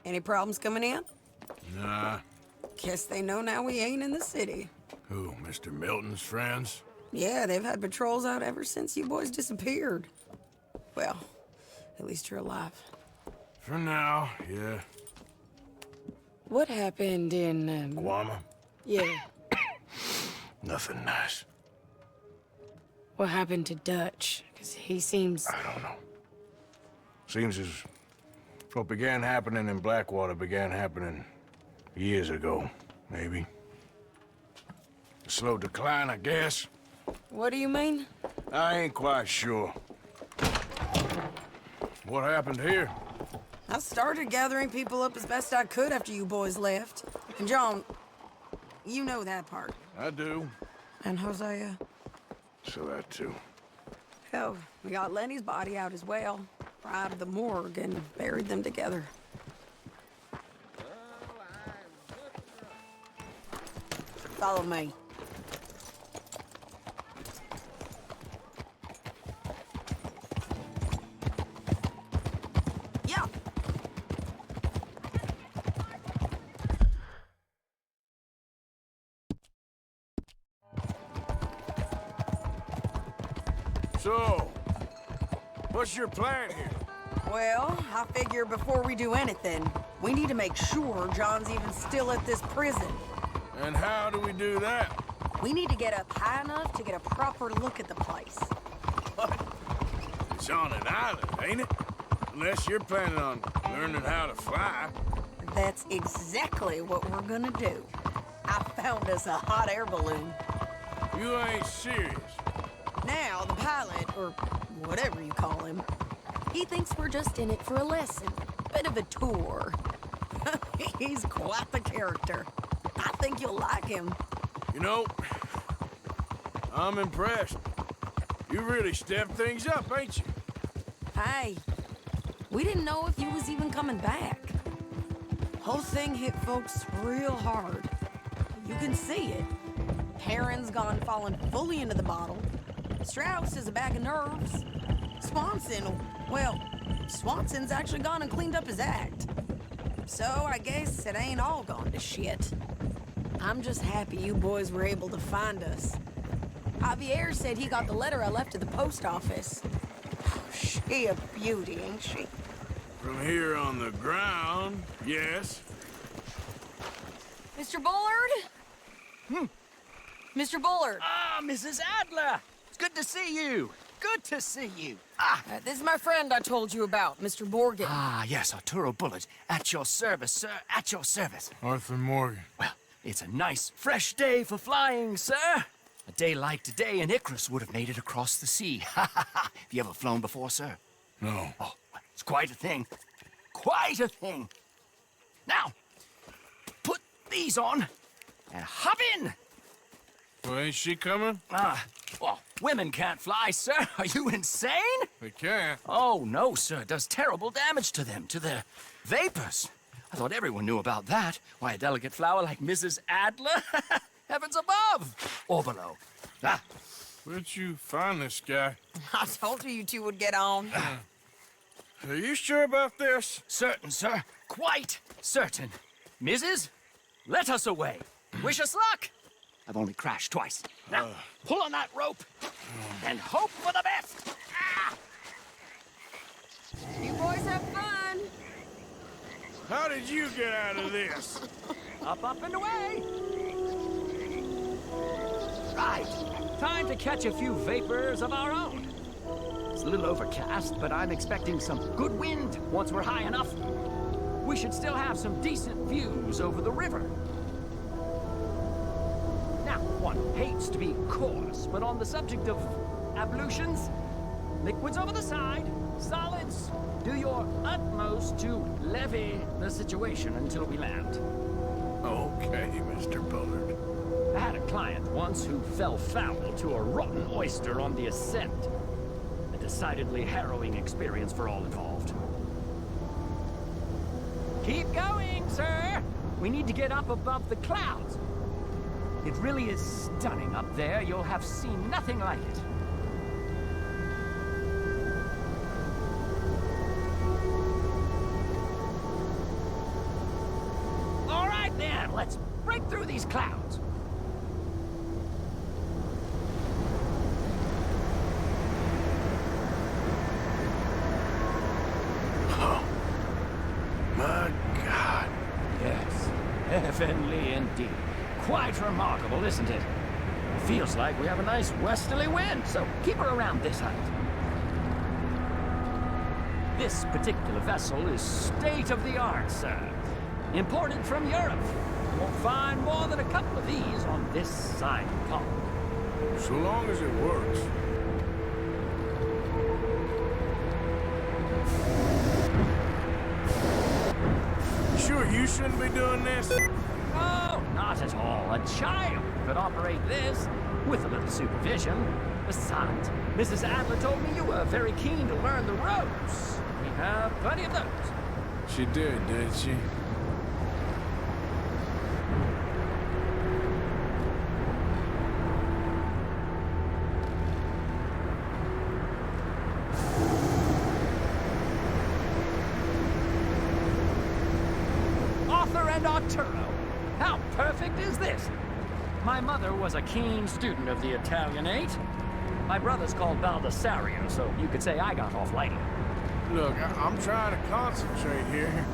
Any problems coming in? Nah. Guess they know now we ain't in the city. Who, Mr. Milton's friends? Yeah, they've had patrols out ever since you boys disappeared. Well, at least you're alive. For now, yeah. What happened in, Guama? Yeah. Nothing nice. What happened to Dutch? Because he seems... I don't know. Seems as what began happening in Blackwater began happening years ago, maybe. A slow decline, I guess. What do you mean? I ain't quite sure. What happened here? I started gathering people up as best I could after you boys left. And John, you know that part. I do. And Hosea? So that too. Hell, we got Lenny's body out as well. Right to the morgue and buried them together. Follow me. Yeah. So, what's your plan here? Well, I figure before we do anything, we need to make sure John's even still at this prison. And how do we do that? We need to get up high enough to get a proper look at the place. What? It's on an island, ain't it? Unless you're planning on learning how to fly. That's exactly what we're gonna do. I found us a hot air balloon. You ain't serious. Now, the pilot, or whatever you call him, he thinks we're just in it for a lesson. Bit of a tour. He's quite the character. I think you'll like him. You know, I'm impressed. You really stepped things up, ain't you? Hey, we didn't know if you was even coming back. Whole thing hit folks real hard. You can see it. Heron's gone falling fully into the bottle. Strauss is a bag of nerves. Swanson's actually gone and cleaned up his act. So I guess it ain't all gone to shit. I'm just happy you boys were able to find us. Javier said he got the letter I left at the post office. She a beauty, ain't she? From here on the ground, yes. Mr. Bullard? Mr. Bullard. Ah, Mrs. Adler! It's good to see you. Good to see you. This is my friend I told you about, Mr. Morgan. Ah, yes, Arturo Bullard. At your service, sir. At your service. Arthur Morgan. Well, it's a nice, fresh day for flying, sir. A day like today, an Icarus would have made it across the sea. Have you ever flown before, sir? No. Oh, well, it's quite a thing. Quite a thing. Now, put these on and hop in. Well, ain't she coming? Well, women can't fly, sir. Are you insane? They can't. Oh, no, sir. It does terrible damage to them, to their vapors. I thought everyone knew about that. Why, a delicate flower like Mrs. Adler? Heavens above! Or below. Ah, Where'd you find this guy? I told you two would get on. Are you sure about this? certain, sir. Quite certain. Mrs., let us away. Wish us luck. I've only crashed twice. Now, pull on that rope and hope for the best. Ah! You boys have fun. How did you get out of this? Up, up, and away. Right. Time to catch a few vapors of our own. It's a little overcast, but I'm expecting some good wind once we're high enough. We should still have some decent views over the river. Now, one hates to be coarse, but on the subject of ablutions, liquids over the side, solids, do your utmost to levy the situation until we land. Okay, Mr. Bullard. I had a client once who fell foul to a rotten oyster on the ascent. A decidedly harrowing experience for all involved. Keep going, sir! We need to get up above the clouds. It really is stunning up there. You'll have seen nothing like it. then, let's break through these clouds. Oh, my God. Yes, heavenly indeed. Quite remarkable, isn't it? Feels like we have a nice westerly wind, so keep her around this height. This particular vessel is state-of-the-art, sir. Imported from Europe. You won't find more than a couple of these on this side of the pond. So long as it works. Sure you shouldn't be doing this? Oh, not at all. A child could operate this with a little supervision. Besides, Mrs. Adler told me you were very keen to learn the ropes. We have plenty of those. She did she? Arthur and Arturo. How perfect is this? My mother was a keen student of the Italianate. My brother's called Baldessario, so you could say I got off lightly. Look, I'm trying to concentrate here.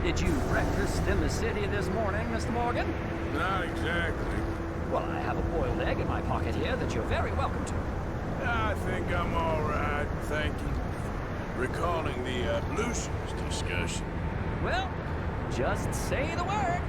Did you breakfast in the city this morning, Mr. Morgan? Not exactly. Well, I have a boiled egg in my pocket here that you're very welcome to. I think I'm all right, thank you. Recalling the ablutions discussion. Well, just say the word.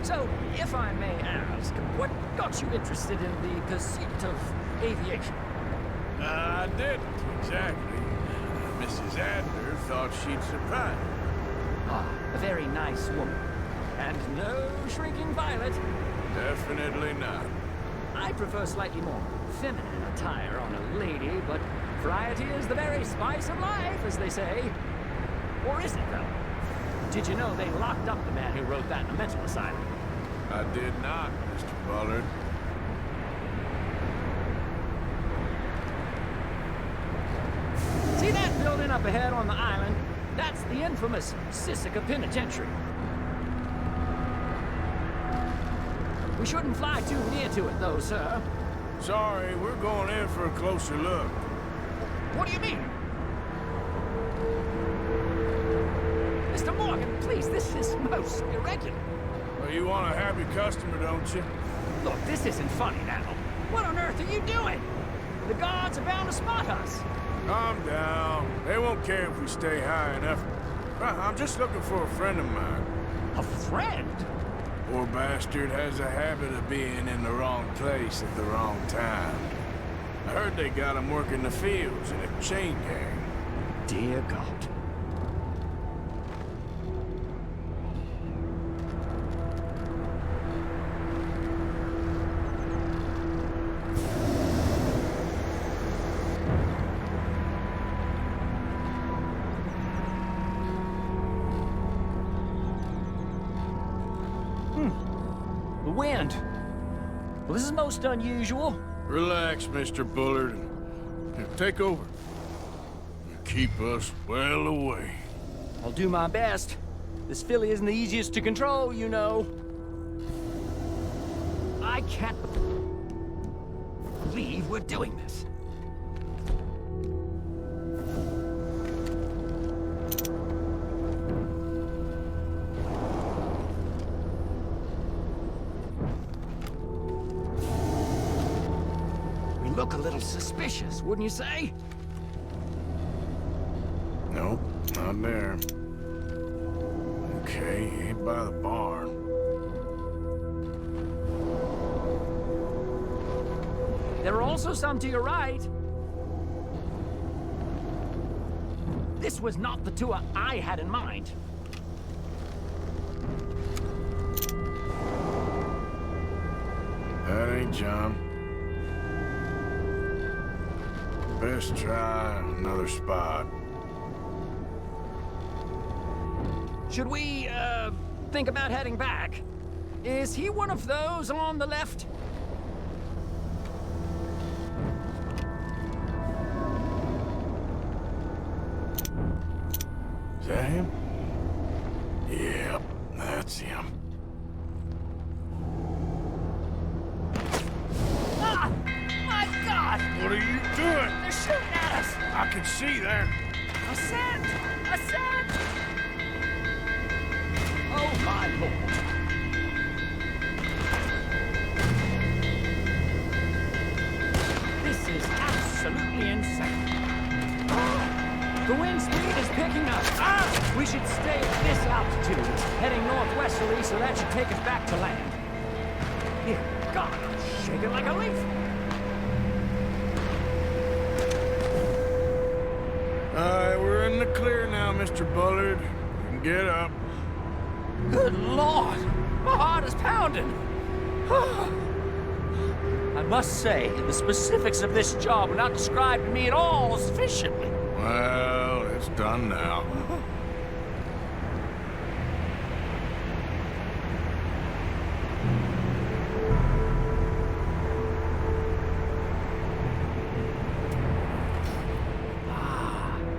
So, if I may ask, what got you interested in the pursuit of aviation? I didn't, exactly. Mrs. Adler thought she'd surprise me. Ah, a very nice woman. And no shrinking violet. Definitely not. I prefer slightly more feminine attire on a lady, but variety is the very spice of life, as they say. Or is it, though? Did you know they locked up the man who wrote that in a mental asylum? I did not, Mr. Bullard. See that building up ahead on the island? That's the infamous Sisika Penitentiary. We shouldn't fly too near to it, though, sir. Sorry, we're going in for a closer look. What do you mean? Mr. Morgan, please, this is most irregular. Well, you want a happy customer, don't you? Look, this isn't funny now. What on earth are you doing? The guards are bound to spot us. Calm down. They won't care if we stay high enough. I'm just looking for a friend of mine. A friend? Poor bastard has a habit of being in the wrong place at the wrong time. I heard they got him working the fields in a chain gang. Dear God. The wind. Well, this is most unusual. Relax, Mr. Bullard. Here, take over. Keep us well away. I'll do my best. This filly isn't the easiest to control, you know. I can't believe we're doing this. We look a little suspicious, wouldn't you say? Nope, not there. Okay, ain't by the barn. There are also some to your right. This was not the tour I had in mind. John. Best try another spot. Should we, think about heading back? Is he one of those on the left? Is that him? Yep, that's him. Ah! My God! What are you doing? They're shooting at us! I can see there. Ascend! Ascend! Oh, my Lord. This is absolutely insane. The wind speed is picking up. Ah! We should stay at this altitude, heading northwesterly, so that should take us back to land. Dear God, I'm shaking like a leaf. Alright, we're in the clear now, Mr. Bullard. You can get up. Good Lord! My heart is pounding! I must say, the specifics of this job were not described to me at all sufficiently. Well, it's done now.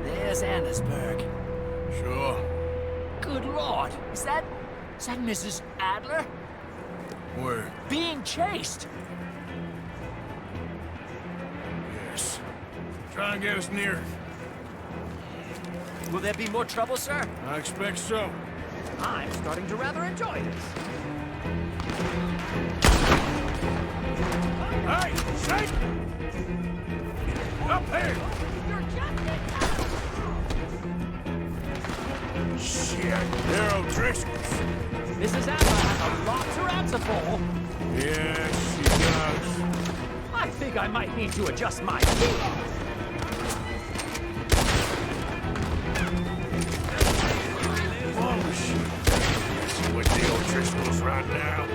There's Annesburg. Sure. Good Lord! Is that Mrs. Adler? Where? Being chased! Yes. Try and get us near. Will there be more trouble, sir? I expect so. I'm starting to rather enjoy this. Hey, shake! Up here! You're just in time! Shit, they're O'Driscoll's. Mrs. Adler has a lot to answer for. Yes, she does. I think I might need to adjust my key. Oh, shit. Messing with the O'Driscolls right now.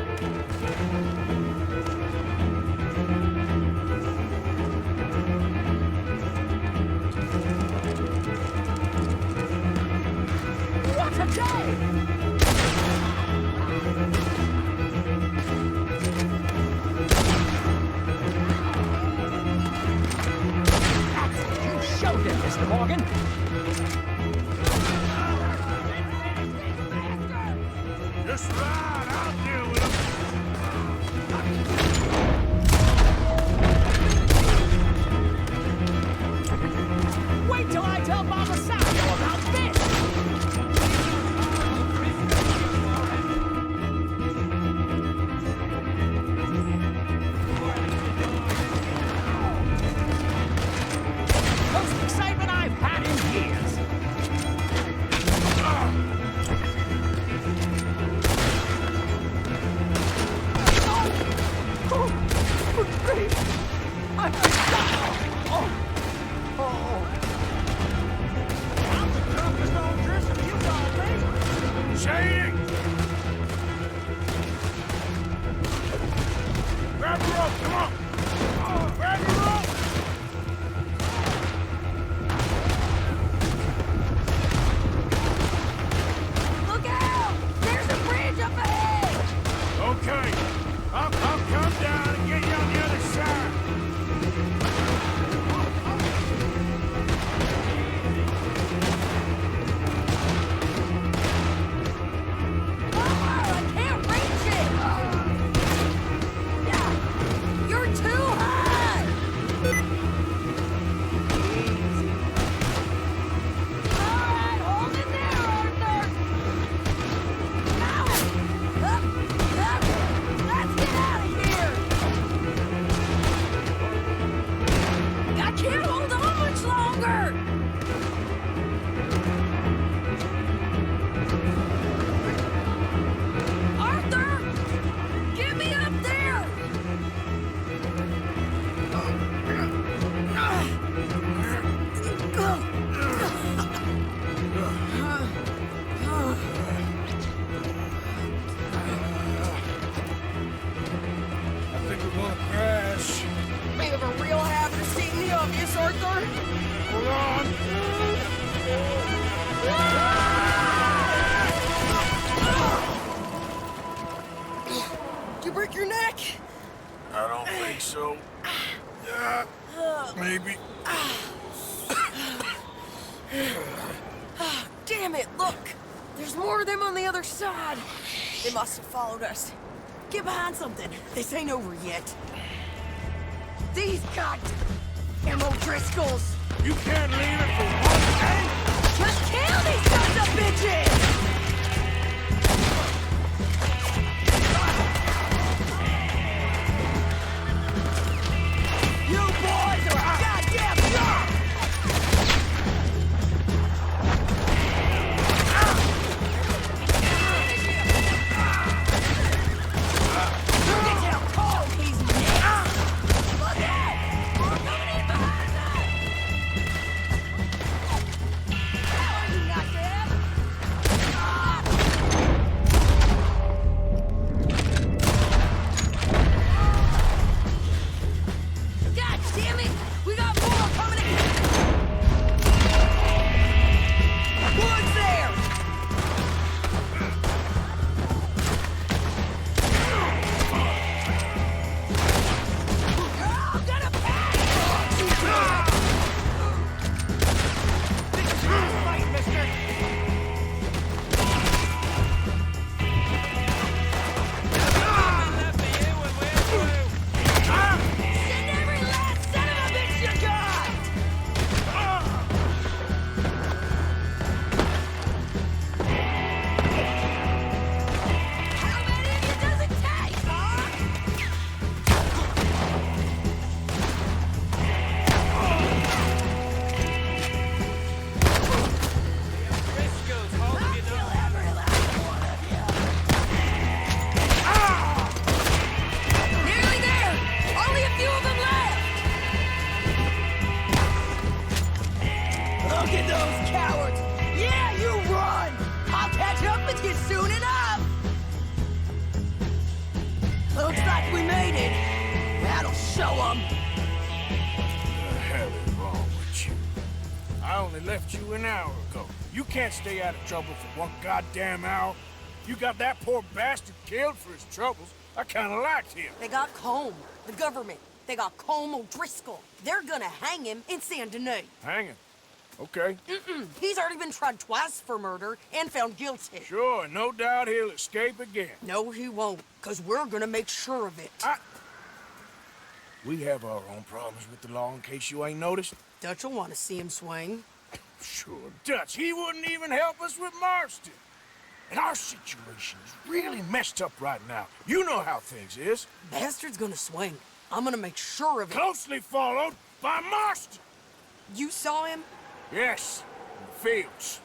What a day! You showed him, Mr. Morgan. Just ride, I'll deal with them. Wait till I tell Mama Samuel about this! Most excitement I've had in your neck? I don't think so. Maybe. Damn it, look! There's more of them on the other side. They must have followed us. Get behind something. This ain't over yet. These goddamn O'Driscolls! You can't leave it for one day? Just kill these sons of bitches! You boys are goddamn drunk! Look at how cold he's nicked! Look out! We're coming in behind us! How are you not dead? God damn it! We got more coming in! Woods there! Oh, gonna pass! Fight, mister! Send every last son of a bitch you got! How many of you does it take, huh? I'll kill every last one of you! Nearly there! Only a few of them left! Look at those cowards! Yeah, you run! I'll catch up with you soon enough! Looks like we made it. That'll show them. What the hell is wrong with you? I only left you an hour ago. You can't stay out of trouble for one goddamn hour. You got that poor bastard killed for his troubles. I kinda liked him. They got Combe, the government. They got Combe O'Driscoll. They're gonna hang him in Saint Denis. Hanging. Okay. He's already been tried twice for murder and found guilty. Sure, no doubt he'll escape again. No, he won't, because we're gonna make sure of it. We have our own problems with the law in case you ain't noticed. Dutch will want to see him swing. Sure, Dutch, he wouldn't even help us with Marston. And our situation is really messed up right now. You know how things is. Bastard's gonna swing. I'm gonna make sure of it. Closely followed by Marston. You saw him? Yes, in the fields.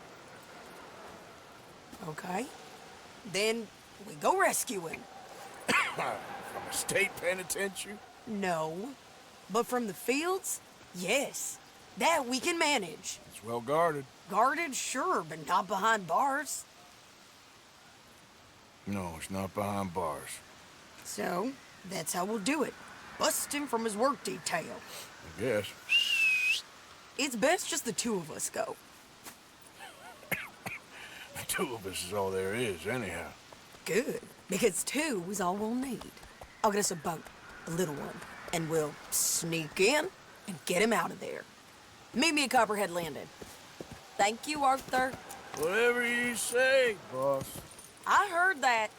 Okay. Then we go rescue him. From a state penitentiary? No. But from the fields? Yes. That we can manage. It's well guarded. Guarded, sure, but not behind bars. No, it's not behind bars. So, that's how we'll do it. Bust him from his work detail. I guess. It's best just the two of us go. The two of us is all there is, anyhow. Good, because two is all we'll need. I'll get us a boat, a little one, and we'll sneak in and get him out of there. Meet me at Copperhead Landing. Thank you, Arthur. Whatever you say, boss. I heard that.